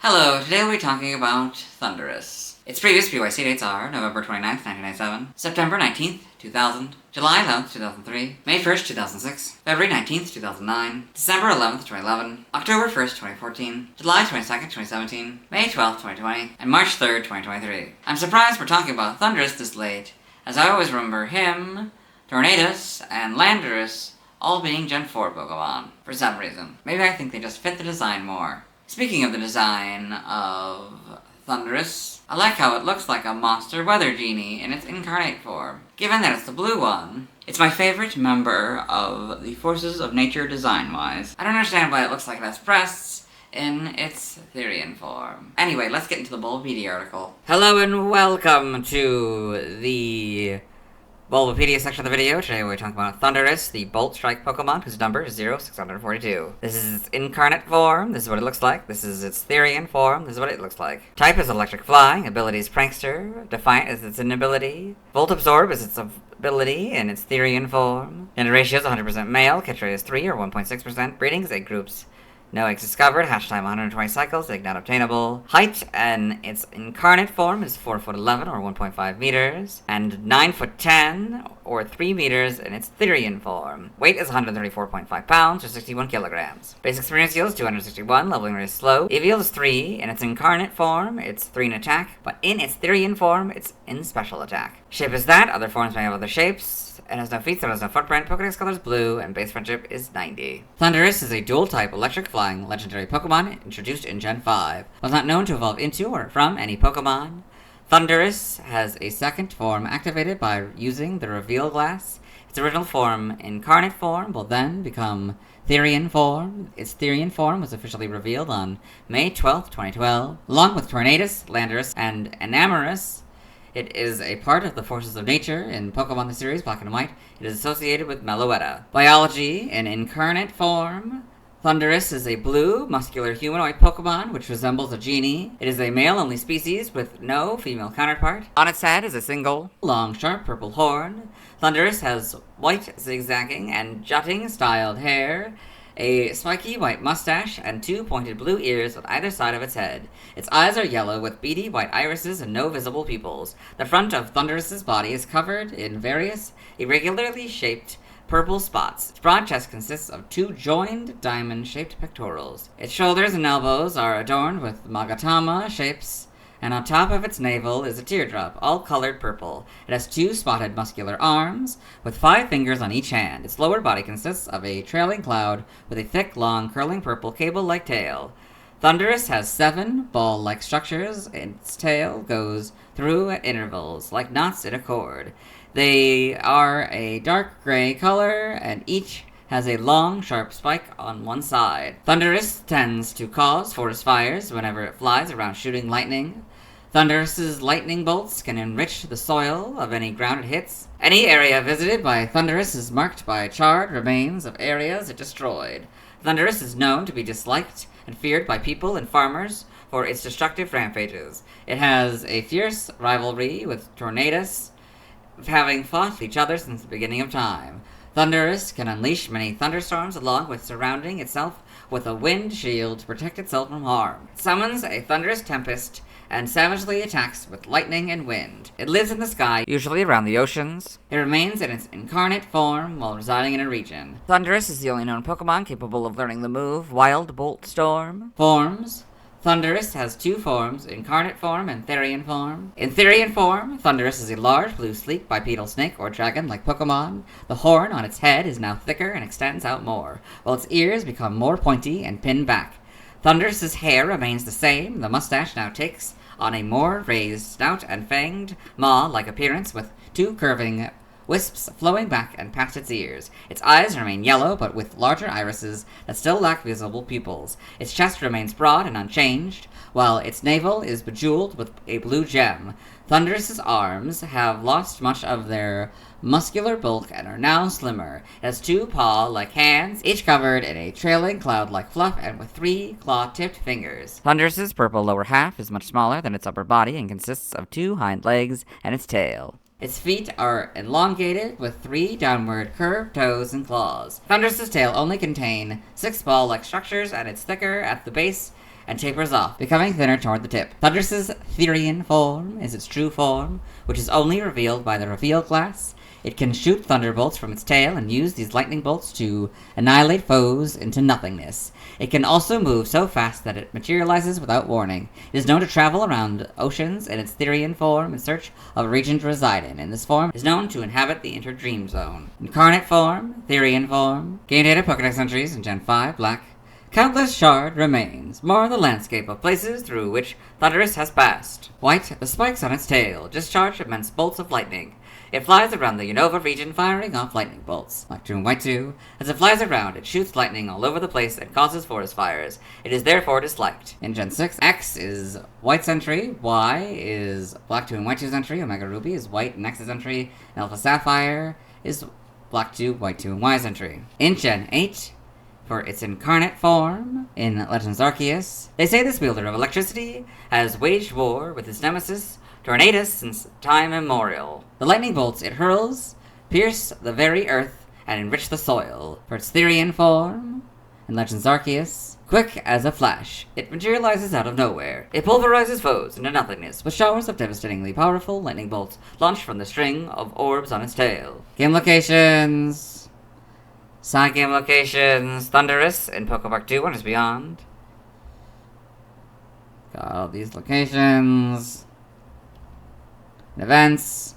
Hello, today we'll be talking about Thundurus. Its previous PYC dates are November 29th, 1997, September 19th, 2000, July 11th, 2003, May 1st, 2006, February 19th, 2009, December 11th, 2011, October 1st, 2014, July 22nd, 2017, May 12th, 2020, and March 3rd, 2023. I'm surprised we're talking about Thundurus this late, as I always remember him, Tornadus, and Landorus all being Gen 4 Pokemon, for some reason. Maybe I think they just fit the design more. Speaking of the design of Thundurus, I like how it looks like a monster weather genie in its incarnate form. Given that it's the blue one, it's my favorite member of the forces of nature design-wise. I don't understand why it looks like it has breasts in its Therian form. Anyway, let's get into the Bulbapedia article. Hello and welcome to the Bulbapedia section of the video. Today we're talking about Thundurus, the Bolt Strike Pokemon, whose number is 0642. This is its incarnate form, this is what it looks like. This is its Therian form, this is what it looks like. Type is Electric Flying, ability is Prankster, Defiant is its inability, Volt Absorb is its ability in its Therian form. Gender ratio is 100% male, catch rate is 3 or 1.6%, breeding is egg groups. No eggs discovered, hatch time 120 cycles, egg not obtainable. Height and its incarnate form is 4'11" or 1.5 meters, and 9'10" or 3 meters in its Therian form. Weight is 134.5 pounds or 61 kilograms. Basic experience yield is 261, leveling rate is slow. EV is 3, in its incarnate form, it's 3 in attack, but in its Therian form, it's in special attack. Shape is that, other forms may have other shapes. It has no feet, so it has no footprint, Pokédex color is blue, and base friendship is 90. Thundurus is a dual-type electric flying legendary Pokemon introduced in Gen 5. Was not known to evolve into or from any Pokemon. Thundurus has a second form activated by using the Reveal Glass. Its original form, incarnate form, will then become Therian form. Its Therian form was officially revealed on May 12, 2012. Along with Tornadus, Landorus, and Enamorus, it is a part of the forces of nature in Pokemon the series, Black and White. It is associated with Meloetta. Biology, in incarnate form, Thundurus is a blue, muscular humanoid Pokemon which resembles a genie. It is a male-only species with no female counterpart. On its head is a single, long, sharp purple horn. Thundurus has white, zigzagging, and jutting-styled hair, a spiky white mustache, and 2 pointed blue ears on either side of its head. Its eyes are yellow with beady white irises and no visible pupils. The front of Thundurus's body is covered in various irregularly shaped purple spots. Its broad chest consists of 2 joined diamond-shaped pectorals. Its shoulders and elbows are adorned with Magatama shapes, and on top of its navel is a teardrop, all colored purple. It has 2 spotted muscular arms, with 5 fingers on each hand. Its lower body consists of a trailing cloud with a thick, long, curling purple cable-like tail. Thundurus has 7 ball-like structures. Its tail goes through at intervals, like knots in a cord. They are a dark gray color, and each has a long, sharp spike on one side. Thundurus tends to cause forest fires whenever it flies around shooting lightning. Thundurus's lightning bolts can enrich the soil of any ground it hits. Any area visited by Thundurus is marked by charred remains of areas it destroyed. Thundurus is known to be disliked and feared by people and farmers for its destructive rampages. It has a fierce rivalry with Tornadus, having fought each other since the beginning of time. Thundurus can unleash many thunderstorms along with surrounding itself with a wind shield to protect itself from harm. It summons a thunderous tempest and savagely attacks with lightning and wind. It lives in the sky, usually around the oceans. It remains in its incarnate form while residing in a region. Thundurus is the only known Pokemon capable of learning the move Wild Bolt Storm. Forms: Thundurus has 2 forms, incarnate form and Therian form. In Therian form, Thundurus is a large, blue, sleek, bipedal snake or dragon-like Pokemon. The horn on its head is now thicker and extends out more, while its ears become more pointy and pinned back. Thundurus's hair remains the same. The mustache now takes on a more raised snout and fanged maw-like appearance with 2 curving wisps flowing back and past its ears. Its eyes remain yellow, but with larger irises that still lack visible pupils. Its chest remains broad and unchanged, while its navel is bejeweled with a blue gem. Thundurus's arms have lost much of their muscular bulk and are now slimmer. It has 2 paw-like hands, each covered in a trailing cloud-like fluff and with 3 claw-tipped fingers. Thundurus's purple lower half is much smaller than its upper body and consists of 2 hind legs and its tail. Its feet are elongated with 3 downward curved toes and claws. Thundurus's tail only contains 6 ball-like structures, and it's thicker at the base and tapers off, becoming thinner toward the tip. Thundurus's Therian form is its true form, which is only revealed by the reveal glass. It can shoot thunderbolts from its tail and use these lightning bolts to annihilate foes into nothingness. It can also move so fast that it materializes without warning. It is known to travel around oceans in its Therian form in search of a region to reside in. This form is known to inhabit the Interdream Zone. Incarnate form, Therian form, game data Pokédex entries in Gen 5, Black. Countless shard remains, more the landscape of places through which Thundurus has passed. White, the spikes on its tail discharge immense bolts of lightning. It flies around the Unova region, firing off lightning bolts. Black 2 and White 2. As it flies around, it shoots lightning all over the place and causes forest fires. It is therefore disliked. In Gen 6, X is White's entry, Y is Black 2 and White 2's entry, Omega Ruby is White and X's entry, and Alpha Sapphire is Black 2, White 2, and Y's entry. In Gen 8, for its incarnate form, in Legends Arceus, they say this wielder of electricity has waged war with his nemesis, Tornadus, since time immemorial. The lightning bolts it hurls pierce the very earth and enrich the soil. For its Therian form, in Legends Arceus, quick as a flash, it materializes out of nowhere. It pulverizes foes into nothingness with showers of devastatingly powerful lightning bolts launched from the string of orbs on its tail. Game locations. Side game locations. Thundurus in Poképark 2, Wonders Beyond. Got all these locations. Events.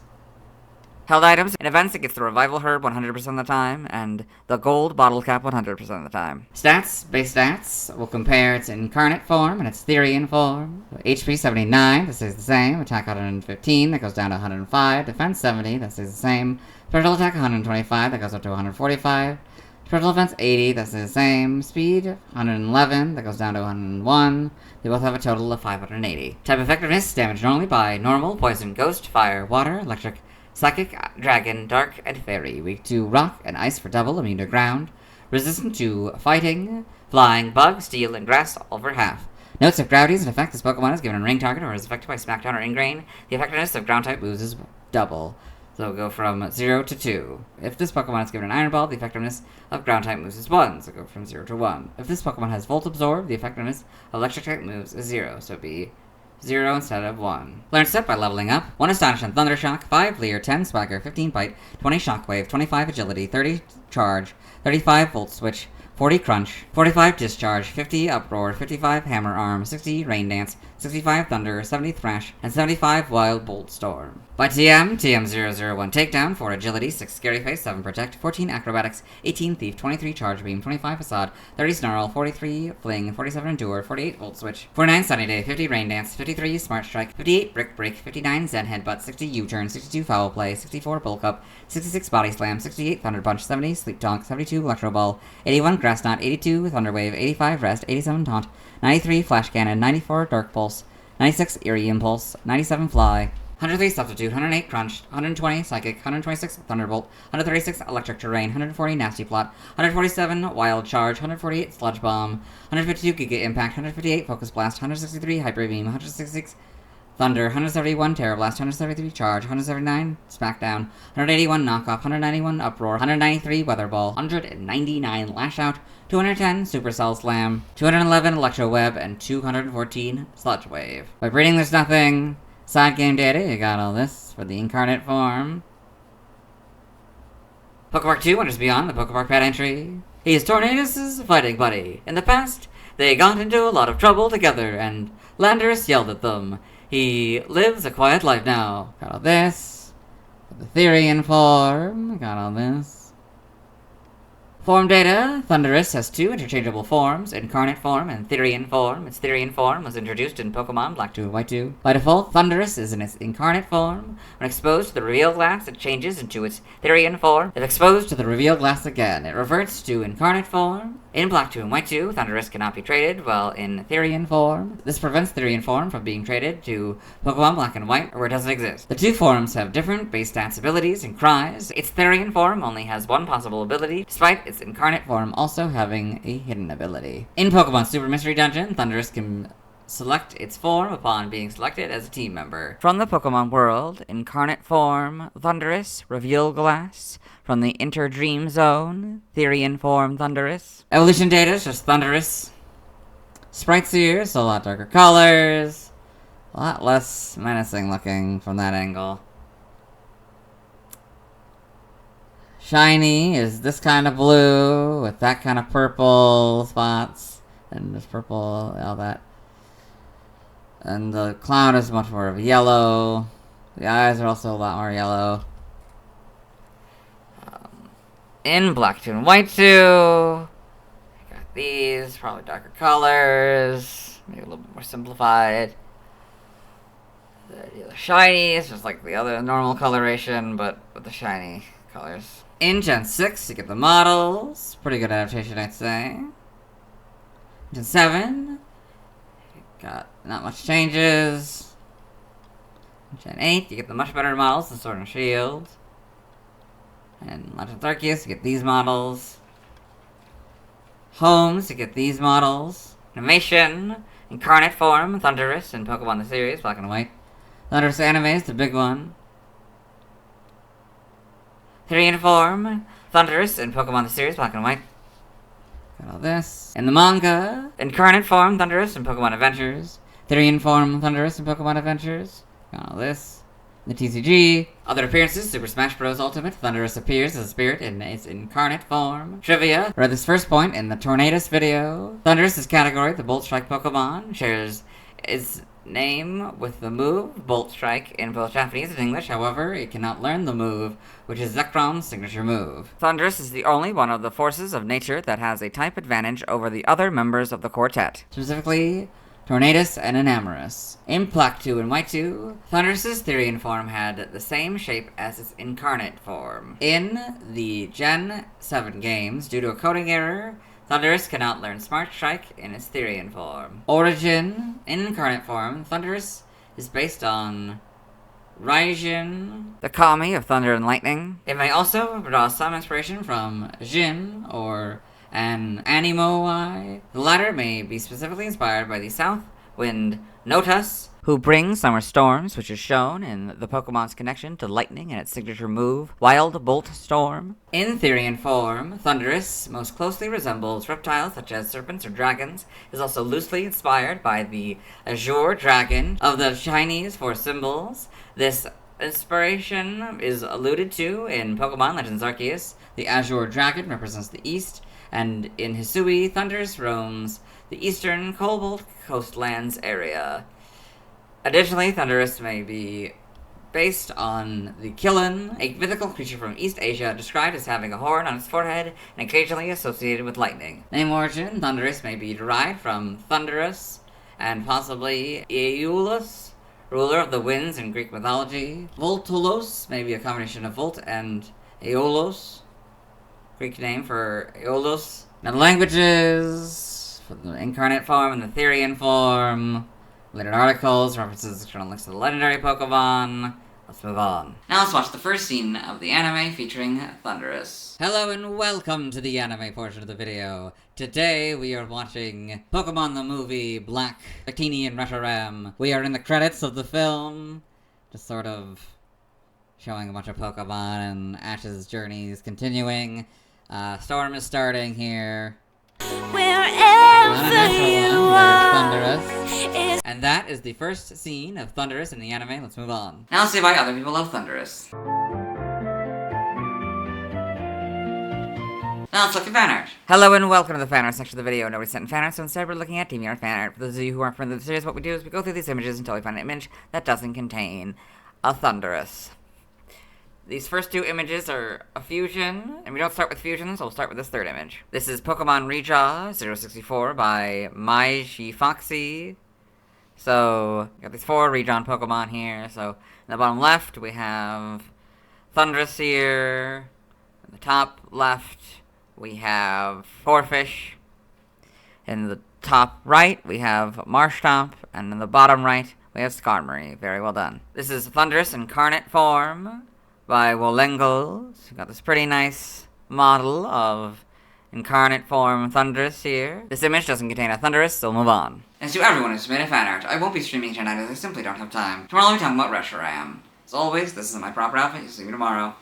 Held items. In events, it gets the Revival Herb 100% of the time, and the Gold Bottle Cap 100% of the time. Stats. Base stats. We'll compare its incarnate form and its Therian form. HP 79, that stays the same. Attack 115, that goes down to 105. Defense 70, that stays the same. Special attack 125, that goes up to 145. Special defense 80, that stays the same. Speed 111, that goes down to 101. They both have a total of 580. Type effectiveness, damage normally by normal, poison, ghost, fire, water, electric, psychic, dragon, dark, and fairy. Weak to rock and ice for double, immune to ground. Resistant to fighting, flying, bug, steel, and grass, all for half. Notes: if gravity is an effect, this Pokemon is given a ring target or is affected by Smackdown or Ingrain, the effectiveness of ground type moves is double. So it'll go from 0 to 2. If this Pokemon is given an Iron Ball, the effectiveness of ground type moves is 1, so it'll go from 0 to 1. If this Pokemon has Volt Absorb, the effectiveness of electric type moves is 0, so it'll be 0 instead of 1. Learn Step by leveling up. 1 Astonish and Thunder Shock, 5 Leer, 10 Swagger, 15 Bite, 20 Shockwave, 25 Agility, 30 Charge, 35 Volt Switch, 40 Crunch, 45 Discharge, 50 Uproar, 55 Hammer Arm, 60 Rain Dance, 65 Thunder, 70 Thrash, and 75 Wild Bolt Storm. By TM, TM001 Takedown, 4 Agility, 6 Scary Face, 7 Protect, 14 Acrobatics, 18 Thief, 23 Charge Beam, 25 Facade, 30 Snarl, 43 Fling, 47 Endure, 48 Volt Switch, 49 Sunny Day, 50 Rain Dance, 53 Smart Strike, 58 Brick Break, 59 Zen Headbutt, 60 U-Turn, 62 Foul Play, 64 Bulk Up, 66 Body Slam, 68 Thunder Punch, 70 Sleep Talk, 72 Electro Ball, 81 Grass Knot, 82 Thunder Wave, 85 Rest, 87 Taunt, 93 Flash Cannon, 94 Dark Pulse, 96 Eerie Impulse, 97 Fly, 103 Substitute, 108 Crunch, 120 Psychic, 126 Thunderbolt, 136 Electric Terrain, 140 Nasty Plot, 147 Wild Charge, 148 Sludge Bomb, 152 Giga Impact, 158 Focus Blast, 163 Hyper Beam, 166 Thunder, 171 Terra Blast, 173 Charge, 179 Smackdown, 181 Knockoff, 191 Uproar, 193 Weather Ball, 199 Lash Out, 210 Supercell Slam, 211 Electro Web, and 214 Sludge Wave. By breeding there's nothing. Side game data, you got all this for the incarnate form. Poképark 2, Wonders Beyond, the Poképark pet entry. He is Tornadus' fighting buddy. In the past, they got into a lot of trouble together, and Landorus yelled at them. He lives a quiet life now. Got all this. The Therian form. Got all this. Form data. Thundurus has 2 interchangeable forms, Incarnate form and Therian form. Its Therian form was introduced in Pokemon Black 2 and White 2. By default, Thundurus is in its Incarnate form. When exposed to the reveal glass, it changes into its Therian form. If exposed to the reveal glass again, it reverts to Incarnate form. In Black 2 and White 2, Thundurus cannot be traded while in Therian form. This prevents Therian form from being traded to Pokemon Black and White, where it doesn't exist. The 2 forms have different base stats, abilities, and cries. Its Therian form only has 1 possible ability, despite its Incarnate form also having a hidden ability. In Pokemon Super Mystery Dungeon, Thundurus can select its form upon being selected as a team member. From the Pokemon world, Incarnate form, Thundurus, Reveal Glass. From the Interdream Zone, Therian form, Thundurus. Evolution data is just Thundurus. Sprites here, so a lot darker colors. A lot less menacing looking from that angle. Shiny is this kind of blue with that kind of purple spots. And this purple, all that. And the clown is much more of a yellow. The eyes are also a lot more yellow. In black 2 and white 2. Got these, probably darker colors. Maybe a little bit more simplified. The shiny is just like the other normal coloration, but with the shiny colors. In Gen 6, you get the models. Pretty good adaptation, I'd say. Gen 7, got not much changes. Gen 8, you get the much better models, the Sword and Shield. And Legend of Arceus, you get these models. Homes, you get these models. Animation, Incarnate Form, Thundurus in Pokemon the series, black and white. Thundurus anime is the big one. Therian Form, Thundurus in Pokemon the series, black and white. Got all this. In the manga, Incarnate Form, Thundurus in Pokemon Adventures. Therian Form, Thundurus in Pokemon Adventures. Got all this. The TCG. Other appearances, Super Smash Bros. Ultimate, Thundurus appears as a spirit in its incarnate form. Trivia, read this first point in the Tornadus video. Thundurus' category, the Bolt Strike Pokemon, shares its name with the move, Bolt Strike, in both Japanese and English. However, it cannot learn the move, which is Zekron's signature move. Thundurus is the only one of the forces of nature that has a type advantage over the other members of the quartet. Specifically, Tornadus and Enamorus. In Black 2 and White 2, Thundurus' Therian form had the same shape as its incarnate form. In the Gen 7 games, due to a coding error, Thundurus cannot learn Smart Strike in its Therian form. Origin. In incarnate form, Thundurus is based on Raijin, the Kami of Thunder and Lightning. It may also draw some inspiration from Jin or an Animoi. The latter may be specifically inspired by the South Wind Notus, who brings summer storms, which is shown in the Pokemon's connection to lightning and its signature move, Wild Bolt Storm. In Therian form, Thundurus most closely resembles reptiles such as serpents or dragons, is also loosely inspired by the Azure Dragon of the Chinese four symbols. This inspiration is alluded to in Pokemon Legends Arceus. The Azure Dragon represents the east, and in Hisui, Thundurus roams the eastern Cobalt Coastlands area. Additionally, Thundurus may be based on the Killen, a mythical creature from East Asia described as having a horn on its forehead and occasionally associated with lightning. Name origin, Thundurus may be derived from Thundurus and possibly Aeolus, ruler of the winds in Greek mythology. Voltulos may be a combination of Volt and Aeolos, Greek name for Aeolus. Now the languages, for the incarnate form and the Therian form. Related articles, references, external links to the legendary Pokemon. Let's move on. Now let's watch the first scene of the anime featuring Thundurus. Hello and welcome to the anime portion of the video. Today we are watching Pokemon the movie Black Bikini and Reshiram. We are in the credits of the film, just sort of showing a bunch of Pokemon and Ash's journeys continuing. Storm is starting here. Wherever you are. Thundurus. And that is the first scene of Thundurus in the anime. Let's move on. Now let's see why other people love Thundurus. Now let's look at fan art. Hello and welcome to the fan art section of the video. Nobody sent in fan art, so instead we're looking at DeviantArt fan art. For those of you who aren't familiar with the series, what we do is we go through these images until we find an image that doesn't contain a Thundurus. These first two images are a fusion, and we don't start with fusion, so we'll start with this third image. This is Pokemon Rejaw 064 by Maiji Foxy. So, we got these four redrawn Pokemon here. So, in the bottom left, we have Thundurus here. In the top left, we have Corphish. In the top right, we have Marshtomp. And in the bottom right, we have Skarmory. Very well done. This is Thundurus incarnate form by Wolengles. We've got this pretty nice model of incarnate form Thundurus here. This image doesn't contain a Thundurus, so we'll move on. As to everyone who's made a fan art, I won't be streaming tonight as I simply don't have time. Tomorrow I'll be talking about Reshiram. As always, this isn't my proper outfit, you'll see me tomorrow.